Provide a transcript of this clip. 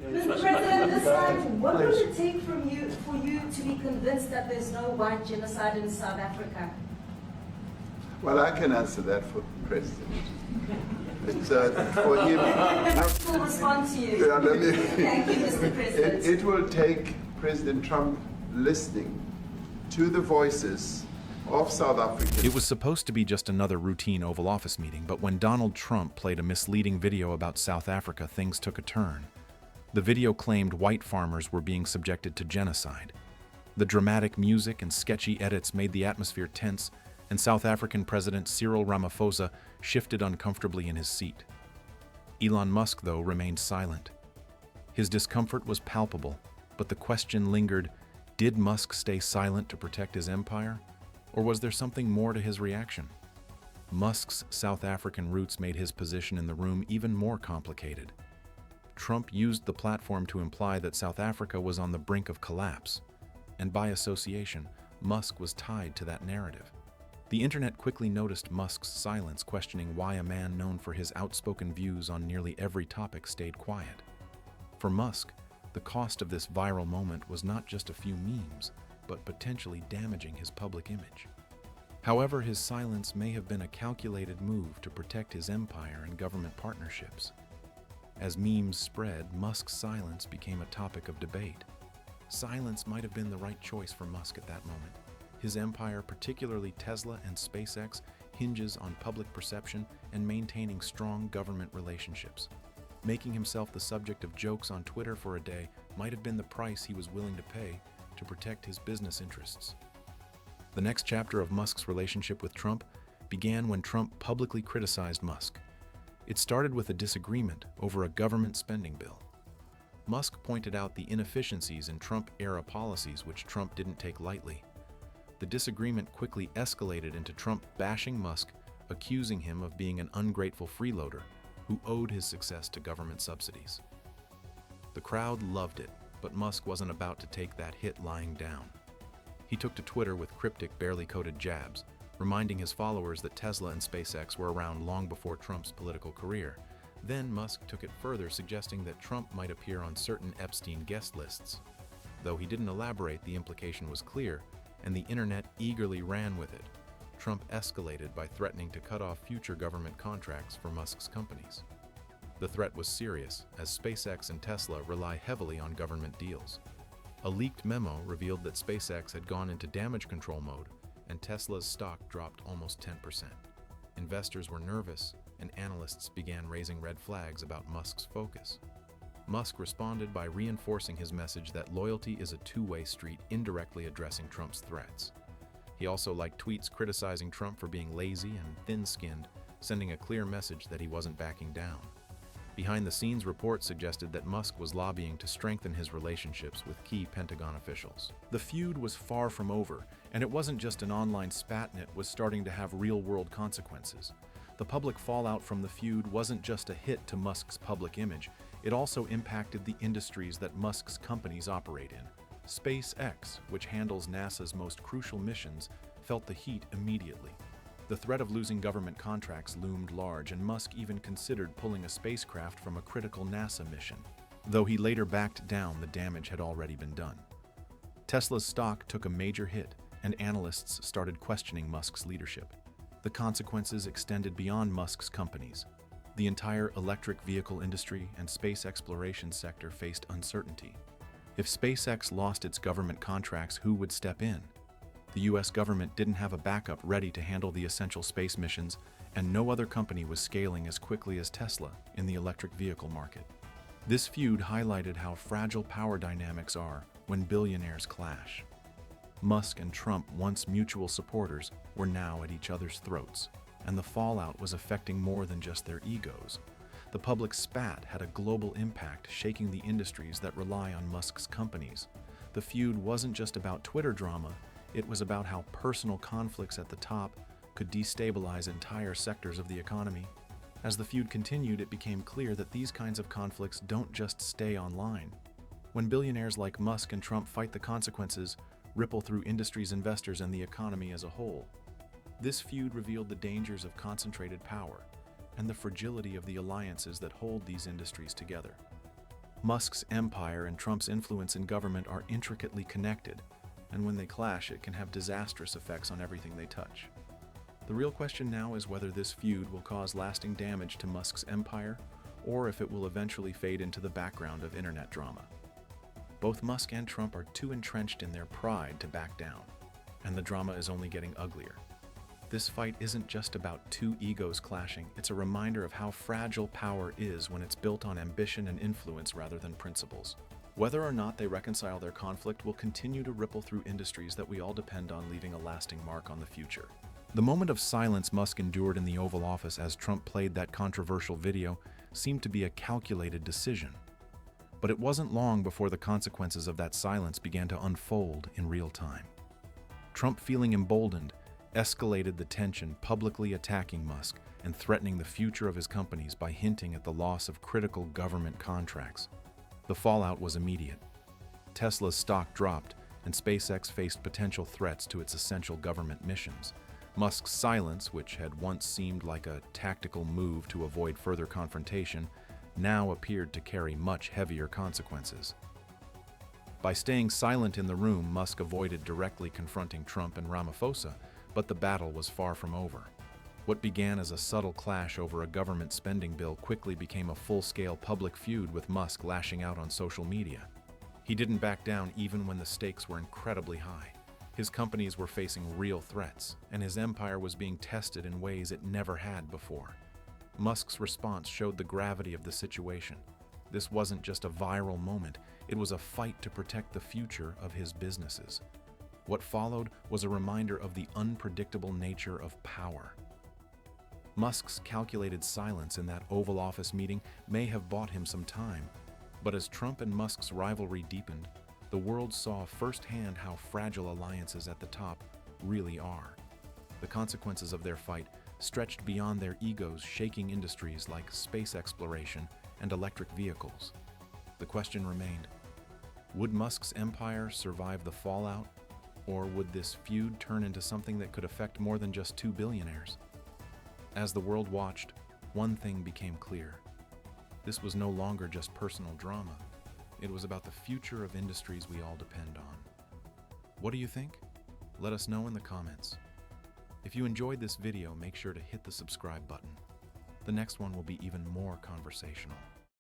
Mr. President, this time, what will it take for you to be convinced that there's no white genocide in South Africa? Well, I can answer that for the President. It's for him. I will respond to you. Thank you, Mr. President. It will take President Trump listening to the voices of South Africa. It was supposed to be just another routine Oval Office meeting, but when Donald Trump played a misleading video about South Africa, things took a turn. The video claimed white farmers were being subjected to genocide. The dramatic music and sketchy edits made the atmosphere tense, and South African President Cyril Ramaphosa shifted uncomfortably in his seat. Elon Musk, though, remained silent. His discomfort was palpable, but the question lingered, did Musk stay silent to protect his empire? Or was there something more to his reaction? Musk's South African roots made his position in the room even more complicated. Trump used the platform to imply that South Africa was on the brink of collapse, and by association, Musk was tied to that narrative. The internet quickly noticed Musk's silence, questioning why a man known for his outspoken views on nearly every topic stayed quiet. For Musk, the cost of this viral moment was not just a few memes, but potentially damaging his public image. However, his silence may have been a calculated move to protect his empire and government partnerships. As memes spread, Musk's silence became a topic of debate. Silence might have been the right choice for Musk at that moment. His empire, particularly Tesla and SpaceX, hinges on public perception and maintaining strong government relationships. Making himself the subject of jokes on Twitter for a day might have been the price he was willing to pay to protect his business interests. The next chapter of Musk's relationship with Trump began when Trump publicly criticized Musk. It started with a disagreement over a government spending bill. Musk pointed out the inefficiencies in Trump-era policies, which Trump didn't take lightly. The disagreement quickly escalated into Trump bashing Musk, accusing him of being an ungrateful freeloader who owed his success to government subsidies. The crowd loved it, but Musk wasn't about to take that hit lying down. He took to Twitter with cryptic, barely coded jabs, reminding his followers that Tesla and SpaceX were around long before Trump's political career. Then Musk took it further, suggesting that Trump might appear on certain Epstein guest lists. Though he didn't elaborate, the implication was clear, and the internet eagerly ran with it. Trump escalated by threatening to cut off future government contracts for Musk's companies. The threat was serious, as SpaceX and Tesla rely heavily on government deals. A leaked memo revealed that SpaceX had gone into damage control mode, and Tesla's stock dropped almost 10%. Investors were nervous, and analysts began raising red flags about Musk's focus. Musk responded by reinforcing his message that loyalty is a two-way street, indirectly addressing Trump's threats. He also liked tweets criticizing Trump for being lazy and thin-skinned, sending a clear message that he wasn't backing down. Behind-the-scenes reports suggested that Musk was lobbying to strengthen his relationships with key Pentagon officials. The feud was far from over, and it wasn't just an online spat, and it was starting to have real-world consequences. The public fallout from the feud wasn't just a hit to Musk's public image, it also impacted the industries that Musk's companies operate in. SpaceX, which handles NASA's most crucial missions, felt the heat immediately. The threat of losing government contracts loomed large, and Musk even considered pulling a spacecraft from a critical NASA mission. Though he later backed down, the damage had already been done. Tesla's stock took a major hit, and analysts started questioning Musk's leadership. The consequences extended beyond Musk's companies. The entire electric vehicle industry and space exploration sector faced uncertainty. If SpaceX lost its government contracts, who would step in? The US government didn't have a backup ready to handle the essential space missions, and no other company was scaling as quickly as Tesla in the electric vehicle market. This feud highlighted how fragile power dynamics are when billionaires clash. Musk and Trump, once mutual supporters, were now at each other's throats, and the fallout was affecting more than just their egos. The public spat had a global impact, shaking the industries that rely on Musk's companies. The feud wasn't just about Twitter drama, it was about how personal conflicts at the top could destabilize entire sectors of the economy. As the feud continued, it became clear that these kinds of conflicts don't just stay online. When billionaires like Musk and Trump fight, the consequences ripple through industries, investors, and the economy as a whole. This feud revealed the dangers of concentrated power and the fragility of the alliances that hold these industries together. Musk's empire and Trump's influence in government are intricately connected, and when they clash, it can have disastrous effects on everything they touch. The real question now is whether this feud will cause lasting damage to Musk's empire, or if it will eventually fade into the background of internet drama. Both Musk and Trump are too entrenched in their pride to back down, and the drama is only getting uglier. This fight isn't just about two egos clashing, it's a reminder of how fragile power is when it's built on ambition and influence rather than principles. Whether or not they reconcile their conflict will continue to ripple through industries that we all depend on, leaving a lasting mark on the future. The moment of silence Musk endured in the Oval Office as Trump played that controversial video seemed to be a calculated decision. But it wasn't long before the consequences of that silence began to unfold in real time. Trump, feeling emboldened, escalated the tension, publicly attacking Musk and threatening the future of his companies by hinting at the loss of critical government contracts. The fallout was immediate. Tesla's stock dropped, and SpaceX faced potential threats to its essential government missions. Musk's silence, which had once seemed like a tactical move to avoid further confrontation, now appeared to carry much heavier consequences. By staying silent in the room, Musk avoided directly confronting Trump and Ramaphosa, but the battle was far from over. What began as a subtle clash over a government spending bill quickly became a full-scale public feud, with Musk lashing out on social media. He didn't back down even when the stakes were incredibly high. His companies were facing real threats, and his empire was being tested in ways it never had before. Musk's response showed the gravity of the situation. This wasn't just a viral moment, it was a fight to protect the future of his businesses. What followed was a reminder of the unpredictable nature of power. Musk's calculated silence in that Oval Office meeting may have bought him some time, but as Trump and Musk's rivalry deepened, the world saw firsthand how fragile alliances at the top really are. The consequences of their fight stretched beyond their egos, shaking industries like space exploration and electric vehicles. The question remained, would Musk's empire survive the fallout, or would this feud turn into something that could affect more than just two billionaires? As the world watched, one thing became clear. This was no longer just personal drama. It was about the future of industries we all depend on. What do you think? Let us know in the comments. If you enjoyed this video, make sure to hit the subscribe button. The next one will be even more conversational.